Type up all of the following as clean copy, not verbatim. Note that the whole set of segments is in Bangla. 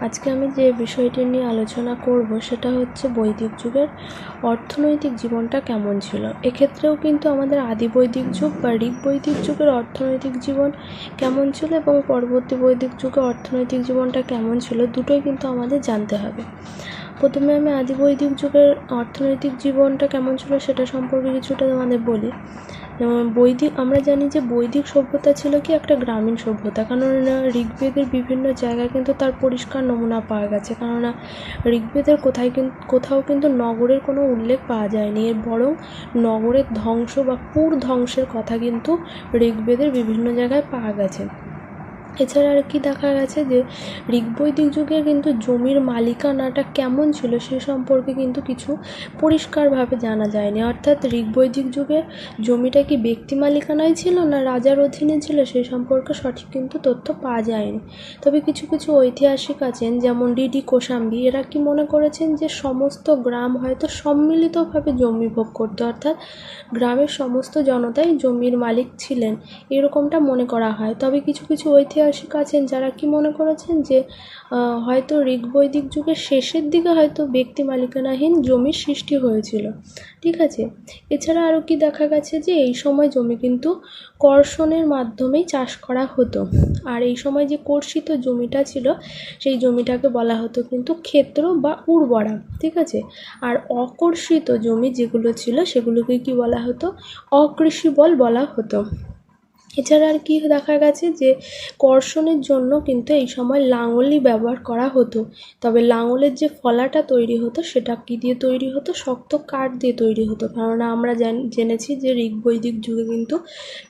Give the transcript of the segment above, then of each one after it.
আজকে আমি যে বিষয়টি নিয়ে আলোচনা করব সেটা হচ্ছে বৈদিক যুগের অর্থনৈতিক জীবনটা কেমন ছিল। এক্ষেত্রেও কিন্তু আমাদের আদি বৈদিক যুগ বা ঋগ বৈদিক যুগের অর্থনৈতিক জীবন কেমন ছিল এবং পরবর্তী বৈদিক যুগে অর্থনৈতিক জীবনটা কেমন ছিল দুটোই কিন্তু আমাদের জানতে হবে। প্রথমে আমি আদি বৈদিক যুগের অর্থনৈতিক জীবনটা কেমন ছিল সেটা সম্পর্কে কিছুটা তোমাদের বলি। আমরা জানি যে বৈদিক সভ্যতা ছিল কি একটা গ্রামীণ সভ্যতা, কেননা ঋগ্বেদের বিভিন্ন জায়গায় কিন্তু তার পরিষ্কার নমুনা পাওয়া গেছে। কেননা ঋগ্বেদের কোথাও কিন্তু নগরের কোনো উল্লেখ পাওয়া যায়নি, এর বরং নগরের ধ্বংস বা পুর ধ্বংসের কথা কিন্তু ঋগ্বেদের বিভিন্ন জায়গায় পাওয়া গেছে। এছাড়া আর কি দেখা গেছে যে ঋগ্বৈদিক যুগে কিন্তু জমির মালিকানাটা কেমন ছিল সে সম্পর্কে কিন্তু কিছু পরিষ্কারভাবে জানা যায়নি। অর্থাৎ ঋগ্বৈদিক যুগে জমিটা কি ব্যক্তি মালিকানায় ছিল না রাজার অধীনে ছিল সে সম্পর্কে সঠিক কিন্তু তথ্য পাওয়া যায়নি। তবে কিছু কিছু ঐতিহাসিক আছেন যেমন ডি কোশাম্বী, এরা কি মনে করেছেন যে সমস্ত গ্রাম হয়তো সম্মিলিতভাবে জমি ভোগ করতো, অর্থাৎ গ্রামের সমস্ত জনতাই জমির মালিক ছিলেন, এরকমটা মনে করা হয়। তবে কিছু কিছু ঐতিহাসিক আছেন যারা কি মনে করেছেন যে হয়তো ঋগ্বৈদিক যুগের শেষের দিকে হয়তো ব্যক্তি মালিকানাহীন জমির সৃষ্টি হয়েছিল। ঠিক আছে, এছাড়া আরও কি দেখা গেছে যে এই সময় জমি কিন্তু কর্ষণের মাধ্যমেই চাষ করা হতো, আর এই সময় যে কর্ষিত জমিটা ছিল সেই জমিটাকে বলা হতো কিন্তু ক্ষেত্র বা উর্বরা। ঠিক আছে, আর অকর্ষিত জমি যেগুলো ছিল সেগুলোকে কি বলা হতো, অকৃষিবল বলা হতো। এছাড়া আর কি দেখা গেছে যে কর্ষণের জন্য কিন্তু এই সময় লাঙলই ব্যবহার করা হতো। তবে লাঙলের যে ফলাটা তৈরি হতো সেটা কী দিয়ে তৈরি হতো, শক্ত কাঠ দিয়ে তৈরি হতো। কেননা আমরা জেনেছি যে ঋগ্বৈদিক যুগে কিন্তু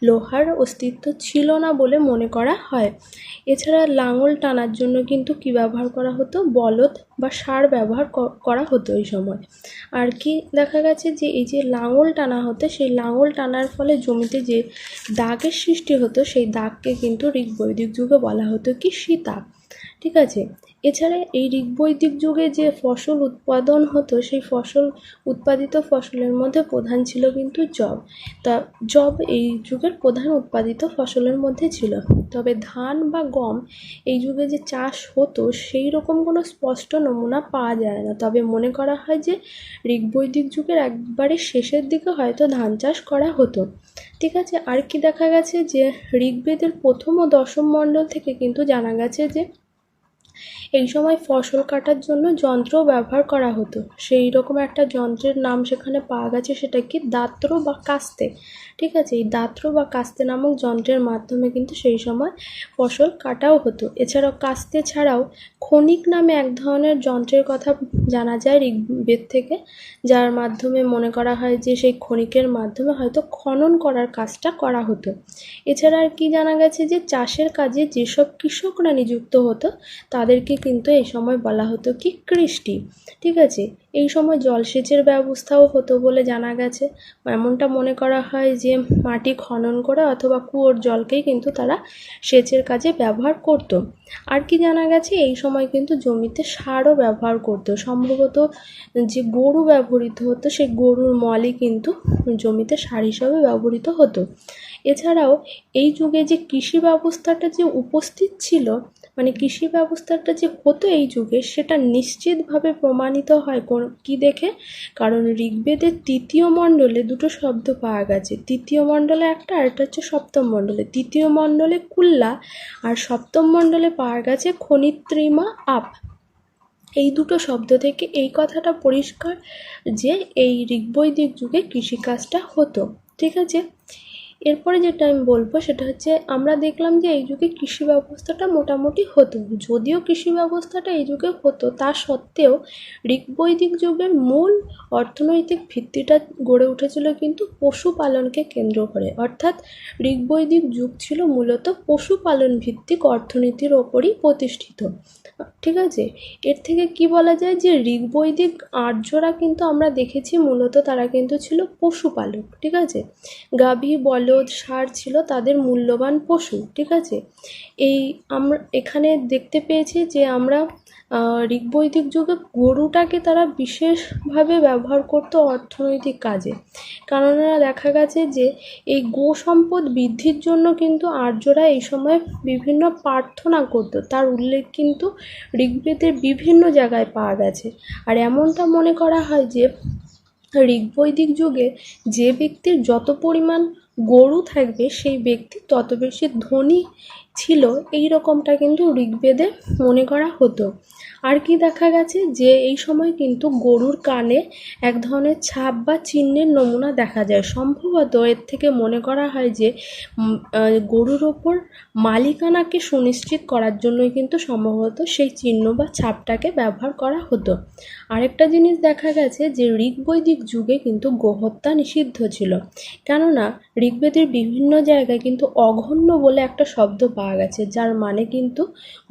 লোহার অস্তিত্ব ছিল না বলে মনে করা হয়। এছাড়া লাঙল টানার জন্য কিন্তু কি ব্যবহার করা হতো, বলদ বা ষাঁড় ব্যবহার করা হতো এই সময়। আর কি দেখা গেছে যে এই যে লাঙল টানা হতো সেই লাঙল টানার ফলে জমিতে যে দাগের সৃষ্টি হতো সেই দাগকে কিন্তু ঋগ্বৈদিক যুগে বলা হতো কি সীতা। ঠিক আছে, এছাড়া এই ঋগ্বৈদিক যুগে যে ফসল উৎপাদন হতো সেই উৎপাদিত ফসলের মধ্যে প্রধান ছিল কিন্তু যব। যব এই যুগের প্রধান উৎপাদিত ফসলের মধ্যে ছিল। তবে ধান বা গম এই যুগে যে চাষ হতো সেই রকম কোনো স্পষ্ট নমুনা পাওয়া যায় না। তবে মনে করা হয় যে ঋগ্বৈদিক যুগের একবারে শেষের দিকে হয়তো ধান চাষ করা হতো। ঠিক আছে, আর কি দেখা গেছে যে ঋগ্বেদের প্রথম ও দশম মণ্ডল থেকে কিন্তু জানা গেছে যে এই সময় ফসল কাটার জন্য যন্ত্র ব্যবহার করা হতো। সেই রকম একটা যন্ত্রের নাম সেখানে পাওয়া গেছে, সেটা কি দাত্র বা কাস্তে। ঠিক আছে, এই দাত্র বা কাস্তে নামক যন্ত্রের মাধ্যমে কিন্তু সেই সময় ফসল কাটাও হতো। এছাড়াও কাস্তে ছাড়াও খনিক নামে এক ধরনের যন্ত্রের কথা জানা যায় ঋগ্বেদ থেকে, যার মাধ্যমে মনে করা হয় যে সেই খনিকের মাধ্যমে হয়তো খনন করার কাজটা করা হতো। এছাড়া আর কি জানা গেছে যে চাষের কাজে যেসব কৃষকরা নিযুক্ত হতো তাদেরকে কিন্তু এই সময় বলা হতো কি কৃষ্টি। ঠিক আছে, এই সময় জলসেচের ব্যবস্থাও হতো বলে জানা গেছে। এমনটা মনে করা হয় যে মাটি খনন করে অথবা কুয়োর জলকেই কিন্তু তারা সেচের কাজে ব্যবহার করত। আর কি জানা গেছে এই সময় কিন্তু জমিতে সারও ব্যবহার করতো, সম্ভবত যে গরু ব্যবহৃত হতো সেই গরুর মলই কিন্তু জমিতে সার হিসাবে ব্যবহৃত হতো। এছাড়াও এই যুগে যে কৃষি ব্যবস্থাটা যে উপস্থিত ছিল, মানে কৃষি ব্যবস্থাটা যে হতো এই যুগে, সেটা নিশ্চিতভাবে প্রমাণিত হয় কি দেখে, কারণ ঋগ্বেদের তৃতীয় মণ্ডলে দুটো শব্দ পাওয়া গেছে। তৃতীয় মণ্ডলে একটা, আর একটা হচ্ছে সপ্তম মণ্ডলে। তৃতীয় মণ্ডলে কুল্লা আর সপ্তম মণ্ডলে পাওয়া গেছে খনিত্রিমা আপ। এই দুটো শব্দ থেকে এই কথাটা পরিষ্কার যে এই ঋগ্বৈদিক যুগে কৃষিকাজটা হতো। ঠিক আছে, এরপরে যেটা আমি বলবো সেটা হচ্ছে আমরা দেখলাম যে এই যুগে কৃষি ব্যবস্থাটা মোটামুটি হতো। যদিও কৃষি ব্যবস্থাটা এই যুগে হতো তা সত্ত্বেও ঋগ্বৈদিক যুগের মূল অর্থনৈতিক ভিত্তিটা গড়ে উঠেছিল কিন্তু পশুপালনকে কেন্দ্র করে। অর্থাৎ ঋগ্বৈদিক যুগ ছিল মূলত পশুপালন ভিত্তিক অর্থনীতির ওপরই প্রতিষ্ঠিত। ঠিক আছে, এর থেকে কি বলা যায় যে ঋগ্বৈদিক আর্যরা কিন্তু আমরা দেখেছি মূলত তারা কিন্তু ছিল পশুপালক। ঠিক আছে, গাভী বলদ ষাঁড় ছিল তাদের মূল্যবান পশু। ঠিক আছে, আমরা এখানে দেখতে পেয়েছি যে আমরা ঋগ্বৈদিক যুগে গরুটাকে তারা বিশেষভাবে ব্যবহার করতো অর্থনৈতিক কাজে। কেননা দেখা গেছে যে এই গো সম্পদ বৃদ্ধির জন্য কিন্তু আর্যরা এই সময় বিভিন্ন প্রার্থনা করতো, তার উল্লেখ কিন্তু ঋগ্বেদের বিভিন্ন জায়গায় পাওয়া গেছে। আর এমনটা মনে করা হয় যে ঋগ্বৈদিক যুগে যে ব্যক্তির যত পরিমাণ গরু থাকবে সেই ব্যক্তি তত বেশি ধনী ছিল, এই রকমটা কিন্তু ঋগ্বেদে মনে করা হতো। আর কি দেখা গেছে যে এই সময় কিন্তু গরুর কানে এক ধরনের ছাপ বা চিহ্নের নমুনা দেখা যায়। সম্ভবত এর থেকে মনে করা হয় যে গরুর ওপর মালিকানাকে সুনিশ্চিত করার জন্যই কিন্তু সম্ভবত সেই চিহ্ন বা ছাপটাকে ব্যবহার করা হতো। আরেকটা জিনিস দেখা গেছে যে ঋগ্বৈদিক যুগে কিন্তু গোহত্যা নিষিদ্ধ ছিল, কেননা ঋগ্বেদের বিভিন্ন জায়গায় কিন্তু অঘন্য বলে একটা শব্দ পাওয়া গেছে, যার মানে কিন্তু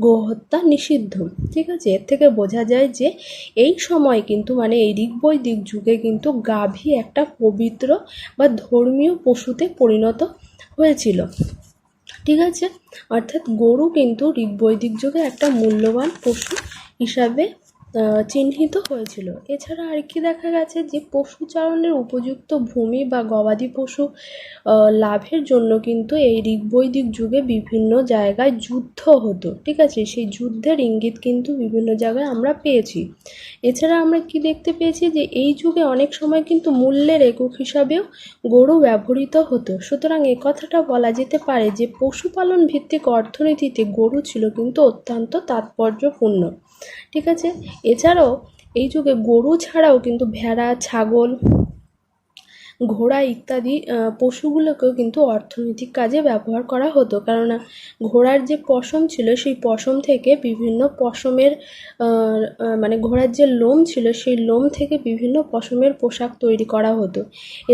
গোহত্যা নিষিদ্ধ। ঠিক আছে, এর থেকে বোঝা যায় যে এই সময় কিন্তু মানে এই ঋগ্বৈদিক যুগে কিন্তু গাভী একটা পবিত্র বা ধর্মীয় পশুতে পরিণত হয়েছিল। ঠিক আছে, অর্থাৎ গরু কিন্তু ঋগ্বৈদিক যুগে একটা মূল্যবান পশু হিসাবে চিহ্নিত হয়েছিল। এছাড়া আর কি দেখা গেছে যে পশুচারণের উপযুক্ত ভূমি বা গবাদি পশু লাভের জন্য কিন্তু এই ঋগ্বৈদিক যুগে বিভিন্ন জায়গায় যুদ্ধ হতো। ঠিক আছে, সেই যুদ্ধের ইঙ্গিত কিন্তু বিভিন্ন জায়গায় আমরা পেয়েছি। এছাড়া আমরা কি দেখতে পেয়েছি যে এই যুগে অনেক সময় কিন্তু মূল্যের একক হিসাবেও গরু ব্যবহৃত হতো। সুতরাং এ কথাটা বলা যেতে পারে যে পশুপালন ভিত্তিক অর্থনীতিতে গরু ছিল কিন্তু অত্যন্ত তাৎপর্যপূর্ণ। ঠিক আছে, এছাড়াও এই যুগে গরু ছাড়াও কিন্তু ভেড়া, ছাগল, ঘোড়া ইত্যাদি পশুগুলোকেও কিন্তু অর্থনৈতিক কাজে ব্যবহার করা হতো। কেননা ঘোড়ার যে পশম ছিল সেই পশম থেকে বিভিন্ন পশমের মানে ঘোড়ার যে লোম ছিল সেই লোম থেকে বিভিন্ন পশমের পোশাক তৈরি করা হতো।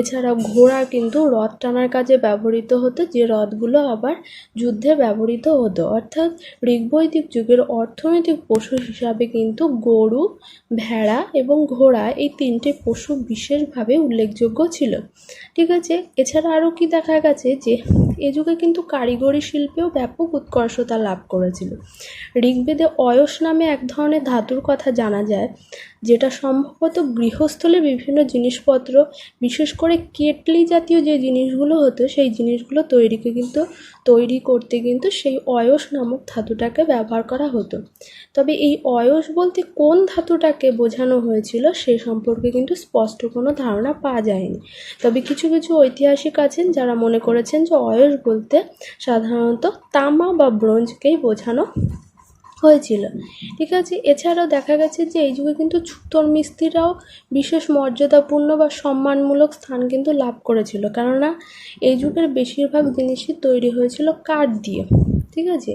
এছাড়াও ঘোড়া কিন্তু রথ টানার কাজে ব্যবহৃত হতো, যে রথগুলো আবার যুদ্ধে ব্যবহৃত হতো। অর্থাৎ ঋগ্বৈদিক যুগের অর্থনৈতিক পশু হিসাবে কিন্তু গরু, ভেড়া এবং ঘোড়া এই তিনটে পশু বিশেষভাবে উল্লেখযোগ্য ছিল। ঠিক আছে, এছাড়া আরও কি দেখা গেছে যে এ যুগে কিন্তু কারিগরি শিল্পেও ব্যাপক উৎকর্ষতা লাভ করেছিল। ঋগ্বেদে অয়স নামে এক ধরনের ধাতুর কথা জানা যায়, যেটা সম্ভবত গৃহস্থলে বিভিন্ন জিনিসপত্র, বিশেষ করে কেটলি জাতীয় যে জিনিসগুলো হতো সেই জিনিসগুলো তৈরি করতে কিন্তু সেই অয়স নামক ধাতুটাকে ব্যবহার করা হতো। তবে এই অয়স বলতে কোন ধাতুটাকে বোঝানো হয়েছিল সে সম্পর্কে কিন্তু স্পষ্ট কোনো ধারণা পাওয়া যায়নি। তবে কিছু কিছু ঐতিহাসিক আছেন যারা মনে করেছেন যে অয়স বলতে সাধারণত তামা বা ব্রোঞ্জকেই বোঝানো হয়েছিল। ঠিক আছে, এছাড়াও দেখা গেছে যে এই যুগে কিন্তু ছুতোর মিস্ত্রিরাও বিশেষ মর্যাদাপূর্ণ বা সম্মানমূলক স্থান কিন্তু লাভ করেছিল, কেননা এই যুগের বেশিরভাগ জিনিসই তৈরি হয়েছিল কাঠ দিয়ে। ঠিক আছে,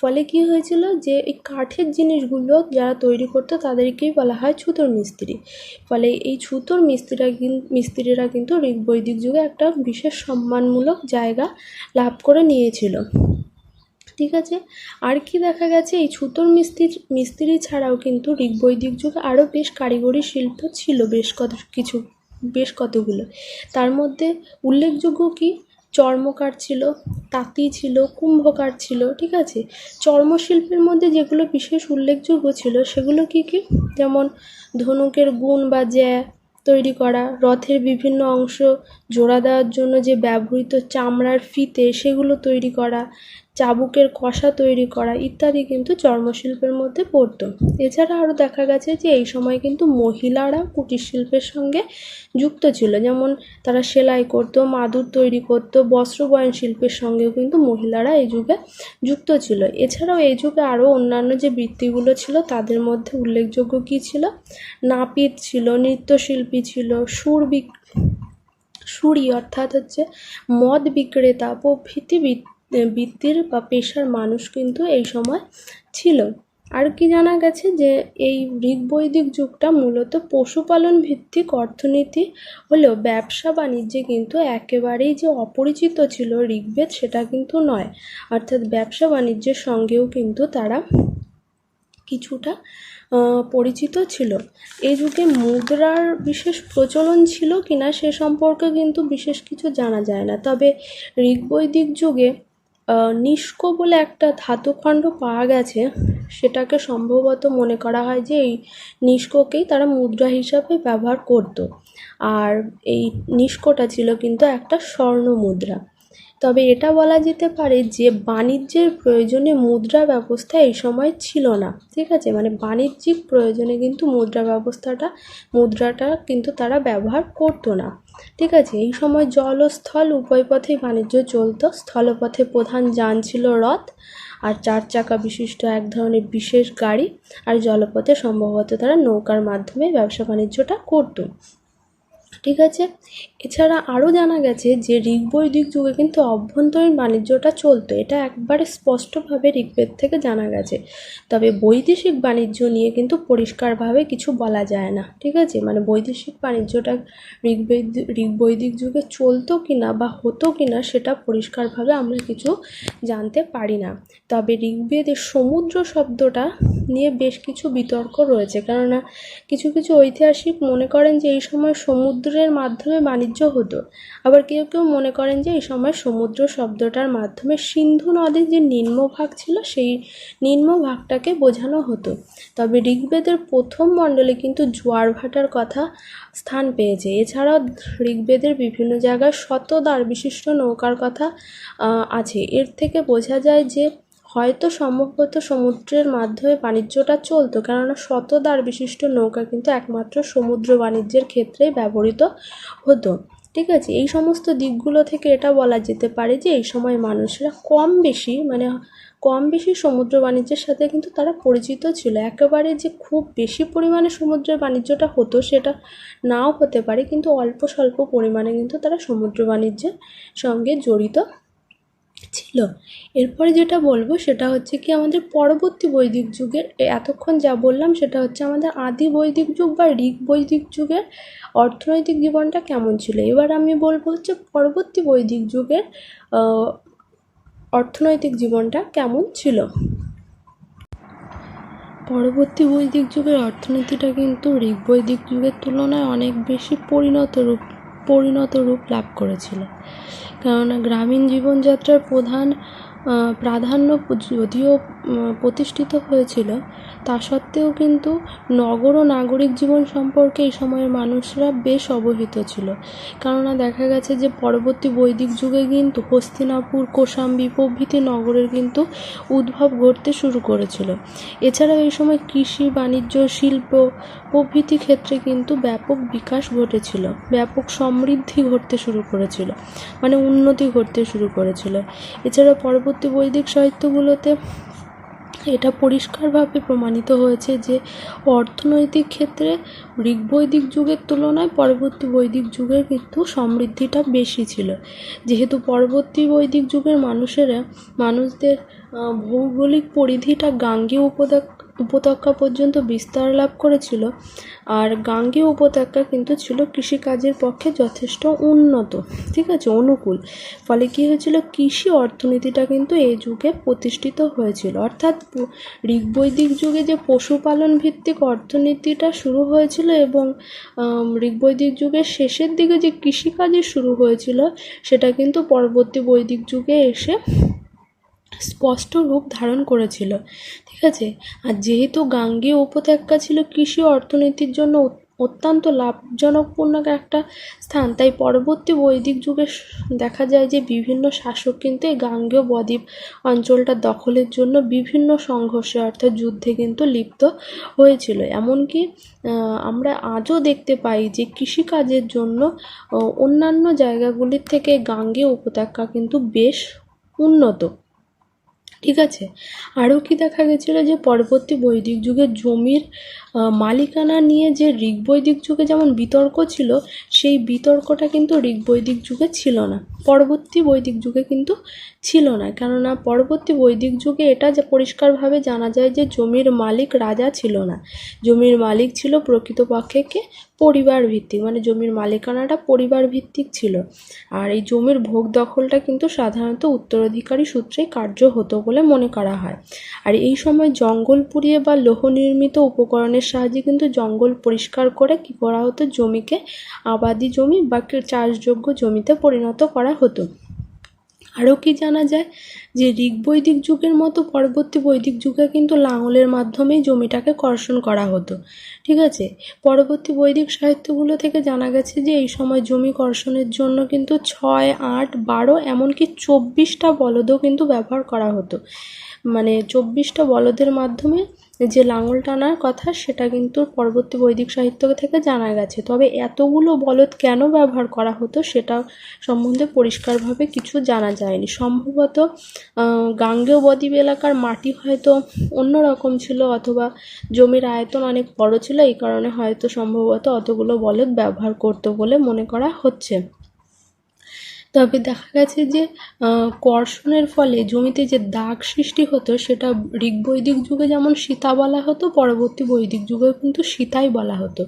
ফলে কি হয়েছিল যে এই কাঠের জিনিসগুলো যারা তৈরি করতো তাদেরকেই বলা হয় ছুতোর মিস্ত্রি। ফলে এই ছুতোর মিস্ত্রিরা কিন্তু ঋগ্বৈদিক যুগে একটা বিশেষ সম্মানমূলক জায়গা লাভ করে নিয়েছিল। ঠিক আছে, আর কি দেখা গেছে এই ছুতোর মিস্ত্রি ছাড়াও কিন্তু ঋগ্বৈদিক যুগে আরও বেশ কারিগরি শিল্প ছিল বেশ কতগুলো। তার মধ্যে উল্লেখযোগ্য কি চর্মকার ছিল, তাঁতি ছিল, কুম্ভকার ছিল। ঠিক আছে, চর্মশিল্পের মধ্যে যেগুলো বিশেষ উল্লেখযোগ্য ছিল সেগুলো কি কি, যেমন ধনুকের গুণ বা জ্যা তৈরি করা, রথের বিভিন্ন অংশ জোড়া দেওয়ার জন্য যে ব্যবহৃত চামড়ার ফিতে সেগুলো তৈরি করা, চাবুকের কষা তৈরি করা ইত্যাদি কিন্তু চর্মশিল্পের মধ্যে পড়তো। এছাড়া আরও দেখা গেছে যে এই সময় কিন্তু মহিলারা কুটির শিল্পের সঙ্গে যুক্ত ছিল, যেমন তারা সেলাই করতো, মাদুর তৈরি করতো, বস্ত্র বয়ন শিল্পের সঙ্গেও কিন্তু মহিলারা এই যুগে যুক্ত ছিল। এছাড়াও এই যুগে আরও অন্যান্য যে বৃত্তিগুলো ছিল তাদের মধ্যে উল্লেখযোগ্য কী ছিল, নাপিত ছিল, নৃত্যশিল্পী ছিল, সুরি অর্থাৎ মদ বিক্রেতা প্রভৃতি বৃত্তির বা পেশার মানুষ কিন্তু এই সময় ছিল। আর কি জানা গেছে যে এই ঋগ্বৈদিক যুগটা মূলত পশুপালন ভিত্তিক অর্থনীতি হলেও ব্যবসা বাণিজ্যে কিন্তু একেবারেই যে অপরিচিত ছিল ঋগ্বেদ সেটা কিন্তু নয়। অর্থাৎ ব্যবসা বাণিজ্যের সঙ্গেও কিন্তু তারা কিছুটা পরিচিত ছিল। এই যুগে মুদ্রার বিশেষ প্রচলন ছিল কিনা সে সম্পর্কে কিন্তু বিশেষ কিছু জানা যায় না। তবে ঋগ্বৈদিক যুগে নিষ্ক বলে একটা ধাতুখণ্ড পাওয়া গেছে, সেটাকে সম্ভবত মনে করা হয় যে এই নিষ্ককেই তারা মুদ্রা হিসাবে ব্যবহার করতো। আর এই নিষ্কটা ছিল কিন্তু একটা স্বর্ণ মুদ্রা। তবে এটা বলা যেতে পারে যে বাণিজ্যের প্রয়োজনে মুদ্রা ব্যবস্থা এই সময় ছিল না, ঠিক আছে, মানে বাণিজ্যিক প্রয়োজনে কিন্তু মুদ্রাটা কিন্তু তারা ব্যবহার করতো না, ঠিক আছে। এই সময় জল ও স্থল উভয় পথেই বাণিজ্য চলতো। স্থলপথে প্রধান যান ছিল রথ আর 4 চাকা বিশিষ্ট এক ধরনের বিশেষ গাড়ি, আর জলপথে সম্ভবত তারা নৌকার মাধ্যমে ব্যবসা বাণিজ্যটা করতো, ঠিক আছে। এছাড়া আরও জানা গেছে যে ঋগ্বৈদিক যুগে কিন্তু অভ্যন্তরীণ বাণিজ্যটা চলতো, এটা একবারে স্পষ্টভাবে ঋগ্বেদ থেকে জানা গেছে। তবে বৈদেশিক বাণিজ্য নিয়ে কিন্তু পরিষ্কারভাবে কিছু বলা যায় না, ঠিক আছে, মানে বৈদেশিক বাণিজ্যটা ঋগ্বৈদিক যুগে চলতো কিনা বা হতো কিনা সেটা পরিষ্কারভাবে আমরা কিছু জানতে পারি না। তবে ঋগ্বেদের সমুদ্র শব্দটা নিয়ে বেশ কিছু বিতর্ক রয়েছে, কেননা কিছু কিছু ঐতিহাসিক মনে করেন যে এই সময় সমুদ্রের মাধ্যমে বাণিজ্য হতো, আবার কেউ কেউ মনে করেন যে এই সময় সমুদ্র শব্দটার মাধ্যমে সিন্ধু নদীর যে নিম্নভাগ ছিল সেই নিম্নভাগটাকে বোঝানো হতো। তবে ঋগ্বেদের প্রথম মণ্ডলে কিন্তু জোয়ার ভাটার কথা স্থান পেয়েছে। এছাড়াও ঋগ্বেদের বিভিন্ন জায়গায় শতদ্বার বিশিষ্ট নৌকার কথা আছে। এর থেকে বোঝা যায় যে হয়তো সম্ভবত সমুদ্রের মাধ্যমে বাণিজ্যটা চলতো, কেননা শতদ্বার বিশিষ্ট নৌকা কিন্তু একমাত্র সমুদ্র বাণিজ্যের ক্ষেত্রেই ব্যবহৃত হতো, ঠিক আছে। এই সমস্ত দিকগুলো থেকে এটা বলা যেতে পারে যে এই সময় মানুষরা কম বেশি সমুদ্র বাণিজ্যের সাথে কিন্তু তারা পরিচিত ছিল। একেবারে যে খুব বেশি পরিমাণে সমুদ্রের বাণিজ্যটা হতো সেটা নাও হতে পারে, কিন্তু অল্প স্বল্প পরিমাণে কিন্তু তারা সমুদ্র বাণিজ্যের সঙ্গে জড়িত ছিল। এরপরে যেটা বলবো সেটা হচ্ছে কি আমাদের পরবর্তী বৈদিক যুগের, এতক্ষণ যা বললাম সেটা হচ্ছে আমাদের আদি বৈদিক যুগ বা ঋগ বৈদিক যুগের অর্থনৈতিক জীবনটা কেমন ছিল। এবার আমি বলবো হচ্ছে পরবর্তী বৈদিক যুগের অর্থনৈতিক জীবনটা কেমন ছিল। পরবর্তী বৈদিক যুগের অর্থনীতিটা কিন্তু ঋগ বৈদিক যুগের তুলনায় অনেক বেশি পরিণত রূপ লাভ করেছিল, কেননা গ্রামীণ জীবনযাত্রার প্রাধান্য যদিও প্রতিষ্ঠিত হয়েছিল, তা সত্ত্বেও কিন্তু নগর ও নাগরিক জীবন সম্পর্কে এই সময়ের মানুষরা বেশ অবহিত ছিল। কেননা দেখা গেছে যে পরবর্তী বৈদিক যুগে কিন্তু হস্তিনাপুর, কৌশাম্বী প্রভৃতি নগরের কিন্তু উদ্ভব ঘটতে শুরু করেছিল। এছাড়াও এই সময় কৃষি, বাণিজ্য, শিল্প প্রভৃতি ক্ষেত্রে কিন্তু ব্যাপক বিকাশ ঘটেছিল, ব্যাপক সমৃদ্ধি ঘটতে শুরু করেছিল, মানে উন্নতি ঘটতে শুরু করেছিল। এছাড়া পরবর্তী বৈদিক সাহিত্যগুলোতে এটা পরিষ্কারভাবে প্রমাণিত হয়েছে যে অর্থনৈতিক ক্ষেত্রে ঋগ্বৈদিক যুগের তুলনায় পরবর্তী বৈদিক যুগের কিন্তু সমৃদ্ধিটা বেশি ছিল। যেহেতু পরবর্তী বৈদিক যুগের মানুষদের ভৌগোলিক পরিধিটা গাঙ্গেয় উপত্যকা পর্যন্ত বিস্তার লাভ করেছিল, আর গাঙ্গেয় উপত্যকা কিন্তু ছিল কৃষিকাজের পক্ষে যথেষ্ট উন্নত, ঠিক আছে, অনুকূল। ফলে কী হয়েছিল, কৃষি অর্থনীতিটা কিন্তু এই যুগে প্রতিষ্ঠিত হয়েছিল। অর্থাৎ ঋগ্বৈদিক যুগে যে পশুপালন ভিত্তিক অর্থনীতিটা শুরু হয়েছিল এবং ঋগ্বৈদিক যুগের শেষের দিকে যে কৃষিকাজের শুরু হয়েছিল সেটা কিন্তু পরবর্তী বৈদিক যুগে এসে স্পষ্ট রূপ ধারণ করেছিল, ঠিক আছে। আর যেহেতু গাঙ্গেয় উপত্যকা ছিল কৃষি অর্থনীতির জন্য অত্যন্ত লাভজনকপূর্ণ একটা স্থান, তাই পরবর্তী বৈদিক যুগে দেখা যায় যে বিভিন্ন শাসক কিন্তু এই গাঙ্গেয় বদ্বীপ অঞ্চলটা দখলের জন্য বিভিন্ন সংঘর্ষে অর্থাৎ যুদ্ধে কিন্তু লিপ্ত হয়েছিল। এমনকি আমরা আজও দেখতে পাই যে কৃষিকাজের জন্য অন্যান্য জায়গাগুলির থেকে গাঙ্গেয় উপত্যকা কিন্তু বেশ উন্নত, ঠিক আছে। আরও কি দেখা গেছিলো যে পরবর্তী বৈদিক যুগে জমির মালিকানা নিয়ে যে ঋগ্বৈদিক যুগে যেমন বিতর্ক ছিল, সেই বিতর্কটা কিন্তু ঋগ্বৈদিক যুগে ছিল না, পরবর্তী বৈদিক যুগে কিন্তু ছিল না। কেননা পরবর্তী বৈদিক যুগে এটা যে পরিষ্কারভাবে জানা যায় যে জমির মালিক রাজা ছিল না, জমির মালিক ছিল প্রকৃতপক্ষে পরিবার ভিত্তিক, মানে জমির মালিকানাটা পরিবার ভিত্তিক ছিল। আর এই জমির ভোগ দখলটা কিন্তু সাধারণত উত্তরাধিকারী সূত্রে কার্য হতো বলে মনে করা হয়। আর এই সময় জঙ্গল পুড়িয়ে বা লৌহ নির্মিত উপকরণের সাহায্যে কিন্তু জঙ্গল পরিষ্কার করে কী করা হতো, জমিকে আবাদি জমি বা চাষযোগ্য জমিতে পরিণত করা হতো। আরও কি জানা যায় যে ঋগ্বৈদিক যুগের মতো পরবর্তী বৈদিক যুগে কিন্তু লাঙলের মাধ্যমেই জমিটাকে কর্ষণ করা হতো। ঠিক আছে, পরবর্তী বৈদিক সাহিত্যগুলো থেকে জানা গেছে যে এই সময় জমি কর্ষণের জন্য কিন্তু 6, 8, 12 এমনকি 24টা বলদও কিন্তু ব্যবহার করা হতো। মানে 24টা বলদের মাধ্যমে যে লাঙল টানার কথা সেটা কিন্তু পরবর্তী বৈদিক সাহিত্য থেকে জানা গেছে। তবে এতগুলো বলদ কেন ব্যবহার করা হতো সেটা সম্বন্ধে পরিষ্কারভাবে কিছু জানা যায়নি। সম্ভবত গাঙ্গেয় বদ্বীপ এলাকার মাটি হয়তো অন্যরকম ছিল, অথবা জমির আয়তন অনেক বড় ছিল, এই কারণে হয়তো সম্ভবত অতগুলো বলদ ব্যবহার করতো বলে মনে করা হচ্ছে। তবে দেখা গেছে যে কর্ষণের ফলে জমিতে যে দাগ সৃষ্টি হতো সেটা ঋগ্বৈদিক যুগে যেমন সীতা বলা হতো, পরবর্তী বৈদিক যুগেও কিন্তু সীতাই বলা হতো।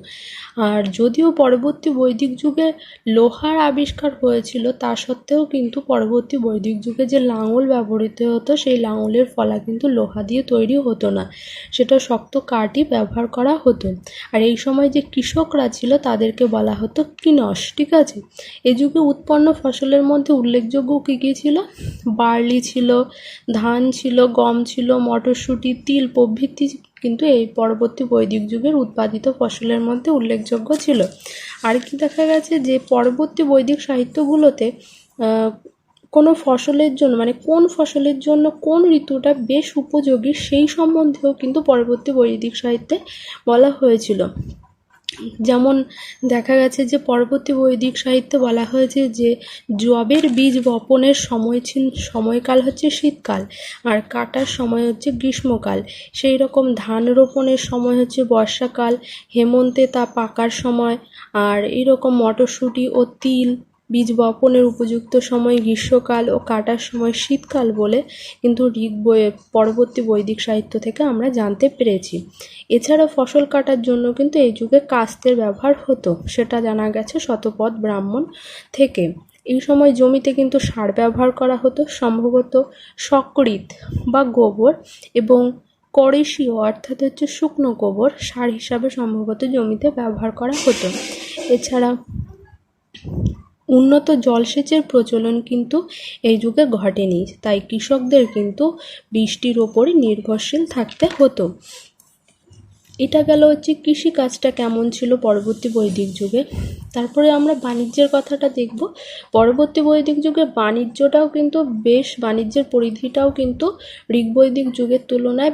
আর যদিও পরবর্তী বৈদিক যুগে লোহার আবিষ্কার হয়েছিল, তা সত্ত্বেও কিন্তু পরবর্তী বৈদিক যুগে যে লাঙল ব্যবহৃত হতো সেই লাঙলের ফলা কিন্তু লোহা দিয়ে তৈরি হতো না, সেটা শক্ত কাঠই ব্যবহার করা হতো। আর এই সময় যে কৃষকরা ছিল তাদেরকে বলা হতো কিনস। ঠিক আছে, এ যুগে উৎপন্ন ফসলের মধ্যে উল্লেখযোগ্য কী কী ছিল? বার্লি ছিল, ধান ছিল, গম ছিল, মটরশুঁটি, তিল প্রভৃতি কিন্তু এই পরবর্তী বৈদিক যুগের উৎপাদিত ফসলের মধ্যে উল্লেখযোগ্য ছিল। আর কি দেখা গেছে যে পরবর্তী বৈদিক সাহিত্যগুলোতে কোনো ফসলের জন্য, মানে কোন ফসলের জন্য কোন ঋতুটা বেশ উপযোগী সেই সম্বন্ধেও কিন্তু পরবর্তী বৈদিক সাহিত্যে বলা হয়েছিল। যেমন দেখা গেছে যে পরবর্তী বৈদিক সাহিত্যে বলা হয়েছে যে যবের বীজ বপনের সময়কাল হচ্ছে শীতকাল, আর কাটার সময় হচ্ছে গ্রীষ্মকাল। সেই রকম ধান রোপণের সময় হচ্ছে বর্ষাকাল, হেমন্তে তা পাকার সময়। আর এইরকম মটরশুঁটি ও তিল বীজ বপনের উপযুক্ত সময় গ্রীষ্মকাল ও কাটার সময় শীতকাল বলে কিন্তু পরবর্তী বৈদিক সাহিত্য থেকে আমরা জানতে পেরেছি। এছাড়া ফসল কাটার জন্য কিন্তু এই যুগে কাস্তের ব্যবহার হতো, সেটা জানা গেছে শতপথ ব্রাহ্মণ থেকে। এই সময় জমিতে কিন্তু সার ব্যবহার করা হতো, সম্ভবত সকৃত বা গোবর, এবং করেশীয় অর্থাৎ হচ্ছে শুকনো গোবর সার হিসাবে সম্ভবত জমিতে ব্যবহার করা হতো। এছাড়া উন্নত জলসেচের প্রচলন কিন্তু এই যুগে ঘটেনি, তাই কৃষকদের কিন্তু বৃষ্টির ওপরই নির্ভরশীল থাকতে হতো। এটা গেল হচ্ছে কৃষিকাজটা কেমন ছিল পরবর্তী বৈদিক যুগে। তারপরে আমরা বাণিজ্যের কথাটা দেখব। পরবর্তী বৈদিক যুগে বাণিজ্যটাও কিন্তু বাণিজ্যের পরিধিটাও কিন্তু ঋগ্বৈদিক যুগের তুলনায়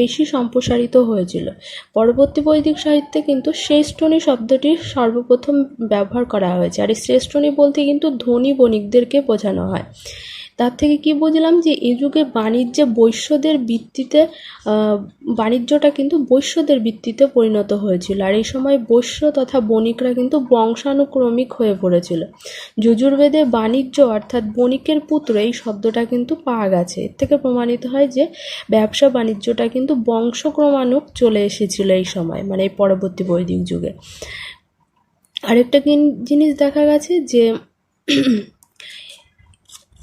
বেশি সম্প্রসারিত হয়েছিল। পরবর্তী বৈদিক সাহিত্যে কিন্তু শ্রেষ্ঠনী শব্দটি সর্বপ্রথম ব্যবহার করা হয়েছে। আর এই শ্রেষ্ঠনী বলতে কিন্তু ধনী বণিকদেরকে বোঝানো হয়। তার থেকে কি বুঝলাম যে এই যুগে বাণিজ্যটা কিন্তু বৈশ্যদের ভিত্তিতে পরিণত হয়েছিল। আর এই সময় বৈশ্য তথা বণিকরা কিন্তু বংশানুক্রমিক হয়ে পড়েছিল। যজুর্বেদে বাণিজ্য অর্থাৎ বণিকের পুত্র এই শব্দটা কিন্তু পাওয়া গেছে। এর থেকে প্রমাণিত হয় যে ব্যবসা বাণিজ্যটা কিন্তু বংশক্রমানুক চলে এসেছিল এই সময়, মানে এই পরবর্তী বৈদিক যুগে। আরেকটা জিনিস দেখা গেছে যে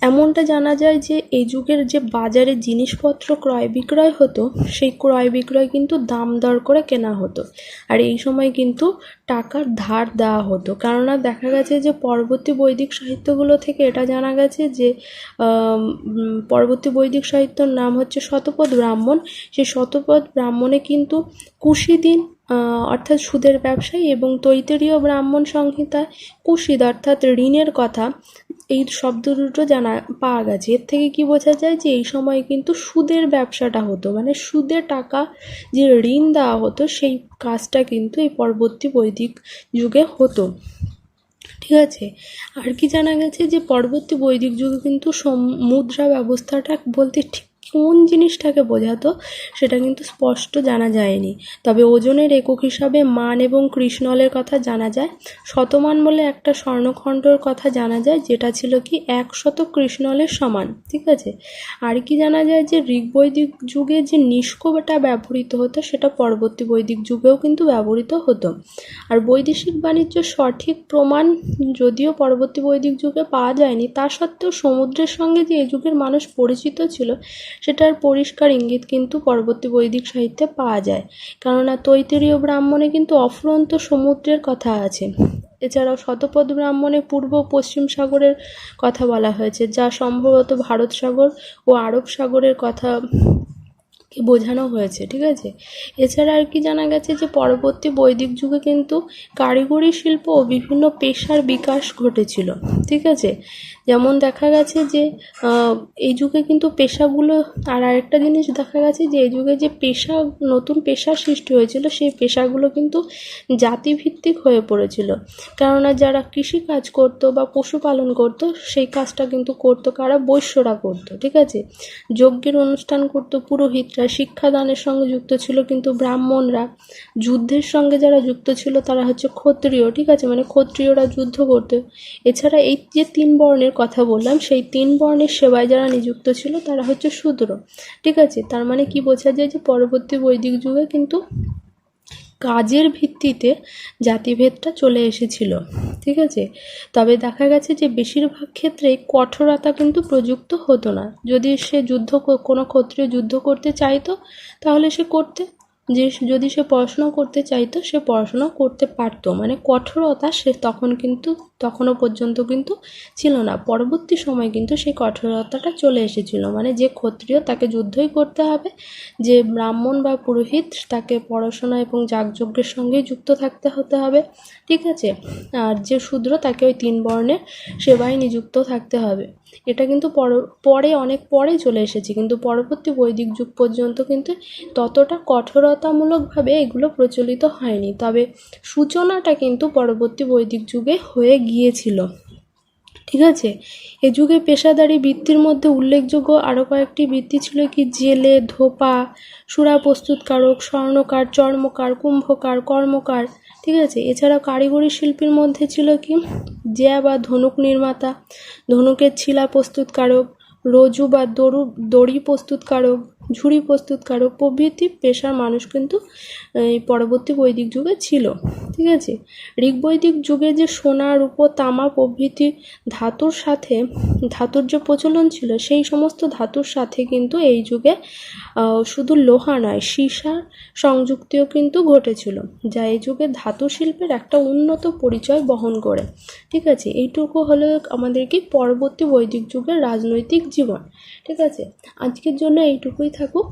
এমনটা জানা যায় যে এই যুগের যে বাজারে জিনিসপত্র ক্রয় বিক্রয় হতো সেই ক্রয় বিক্রয় কিন্তু দাম দর করে কেনা হতো। আর এই সময় কিন্তু টাকার ধার দেওয়া হতো, কেননা দেখা গেছে যে পরবর্তী বৈদিক সাহিত্যগুলো থেকে এটা জানা গেছে যে পরবর্তী বৈদিক সাহিত্যর নাম হচ্ছে শতপথ ব্রাহ্মণ। সেই শতপথ ব্রাহ্মণে কিন্তু কুশিদিন অর্থাৎ সুদের ব্যবসায়ী এবং তৈত্তরীয় ব্রাহ্মণ সংহিতায় কুশিদ অর্থাৎ ঋণের কথা, এই শব্দ দুটো পাওয়া গেছে। এর থেকে কি বোঝা যায় যে এই সময় কিন্তু সুদের ব্যবসাটা হতো, মানে সুদে টাকা যে ঋণ দেওয়া হতো সেই কাজটা কিন্তু এই পরবর্তী বৈদিক যুগে হতো। ঠিক আছে, আর কি জানা গেছে যে পরবর্তী বৈদিক যুগে কিন্তু মুদ্রা ব্যবস্থাটা বলতে ঠিক কোন জিনিসটাকে বোঝাতো সেটা কিন্তু স্পষ্ট জানা যায়নি। তবে ওজনের একক হিসাবে মান এবং কৃষ্ণলের কথা জানা যায়। শতমান বলে একটা স্বর্ণখণ্ডর কথা জানা যায়, যেটা ছিল কি 100 কৃষ্ণলের সমান। ঠিক আছে, আর কি জানা যায় যে ঋগ্বৈদিক যুগে যে নিষ্কটা ব্যবহৃত হতো সেটা পরবর্তী বৈদিক যুগেও কিন্তু ব্যবহৃত হতো। আর বৈদেশিক বাণিজ্য সঠিক প্রমাণ যদিও পরবর্তী বৈদিক যুগে পাওয়া যায়নি, তা সত্ত্বেও সমুদ্রের সঙ্গে যে এই যুগের মানুষ পরিচিত ছিল সেটার পরিষ্কার ইঙ্গিত কিন্তু পরবর্তী বৈদিক সাহিত্যে পাওয়া যায়। কেননা তৈত্তরীয় ব্রাহ্মণে কিন্তু অফুরন্ত সমুদ্রের কথা আছে। এছাড়াও শতপথ ব্রাহ্মণে পূর্ব পশ্চিম সাগরের কথা বলা হয়েছে, যা সম্ভবত ভারত সাগর ও আরব সাগরের কথা কে বোঝানো হয়েছে। ঠিক আছে, এছাড়া আর কি জানা গেছে যে পরবর্তী বৈদিক যুগে কিন্তু কারিগরি শিল্প ও বিভিন্ন পেশার বিকাশ ঘটেছিল। ঠিক আছে, যেমন দেখা গেছে যে এই যুগে কিন্তু পেশাগুলো, আর আরেকটা জিনিস দেখা গেছে যে এই যুগে যে নতুন পেশার সৃষ্টি হয়েছিল সেই পেশাগুলো কিন্তু জাতিভিত্তিক হয়ে পড়েছিল। কেননা যারা কৃষিকাজ করতো বা পশুপালন করতো সেই কাজটা কিন্তু করতো কারা? বৈশ্যরা করতো। ঠিক আছে, যজ্ঞের অনুষ্ঠান করতো পুরোহিতরা, শিক্ষাদানের সঙ্গে যুক্ত ছিল কিন্তু ব্রাহ্মণরা, যুদ্ধের সঙ্গে যারা যুক্ত ছিল তারা হচ্ছে ক্ষত্রিয়। ঠিক আছে, মানে ক্ষত্রিয়রা যুদ্ধ করতো। এছাড়া এই যে 3 বর্ণের কথা বললাম সেই 3 বর্ণের সেবায় যারা নিযুক্ত ছিল তারা হচ্ছে শূদ্র। ঠিক আছে, তার মানে কি বোঝা যায় যে পরবর্তী বৈদিক যুগে কিন্তু কাজের ভিত্তিতে জাতিভেদটা চলে এসেছিল। ঠিক আছে, তবে দেখা গেছে যে বেশিরভাগ ক্ষেত্রেই কঠোরতা কিন্তু প্রযুক্ত হতো না। যদি সে কোনো ক্ষত্রিয় যুদ্ধ করতে চাইতো তাহলে সে করতে, যদি সে পড়াশোনা করতে চাইতো সে পড়াশোনা করতে পারতো, মানে কঠোরতা সে তখনও পর্যন্ত কিন্তু ছিল না। পরবর্তী সময় কিন্তু সেই কঠোরতাটা চলে এসেছিল, মানে যে ক্ষত্রিয় তাকে যুদ্ধই করতে হবে, যে ব্রাহ্মণ বা পুরোহিত তাকে পড়াশোনা এবং যাগযজ্ঞের সঙ্গেই যুক্ত থাকতে হতে হবে। ঠিক আছে, আর যে শূদ্র তাকে ওই 3 বর্ণের সেবায় নিযুক্ত থাকতে হবে। এটা কিন্তু অনেক পরে চলে এসেছে, কিন্তু পরবর্তী বৈদিক যুগ পর্যন্ত কিন্তু ততটা কঠোরতামূলকভাবে এগুলো প্রচলিত হয়নি। তবে সূচনাটা কিন্তু পরবর্তী বৈদিক যুগে হয়ে গিয়েছিল। ঠিক আছে, এ যুগে পেশাদারি বৃত্তির মধ্যে উল্লেখযোগ্য আরও কয়েকটি বৃত্তি ছিল কি? জেলে, ধোপা, সুরা প্রস্তুতকারক, স্বর্ণকার, চর্মকার, কুম্ভকার, কর্মকার। ঠিক আছে, এছাড়াও কারিগরি শিল্পীর মধ্যে ছিল কি? জ্যা বা ধনুক নির্মাতা, ধনুকের ছিলা প্রস্তুতকারক, রজু বা দড়ি প্রস্তুতকারক, ঝুড়ি প্রস্তুতকারক প্রভৃতি পেশার মানুষ কিন্তু এই পরবর্তী বৈদিক যুগে ছিল। ঠিক আছে, ঋগ্বৈদিক যুগে যে সোনা, রূপো, তামা প্রভৃতি ধাতুর যে প্রচলন ছিল সেই সমস্ত ধাতুর সাথে কিন্তু এই যুগে শুধু লোহা নয় সীসার সংযুক্তিও কিন্তু ঘটেছিল, যা এই যুগে ধাতু শিল্পের একটা উন্নত পরিচয় বহন করে। ঠিক আছে, এইটুকু হলো আমাদের কি পরবর্তী বৈদিক যুগের রাজনৈতিক জীবন। ঠিক আছে, আজকের জন্য এইটুকুই থাকুক।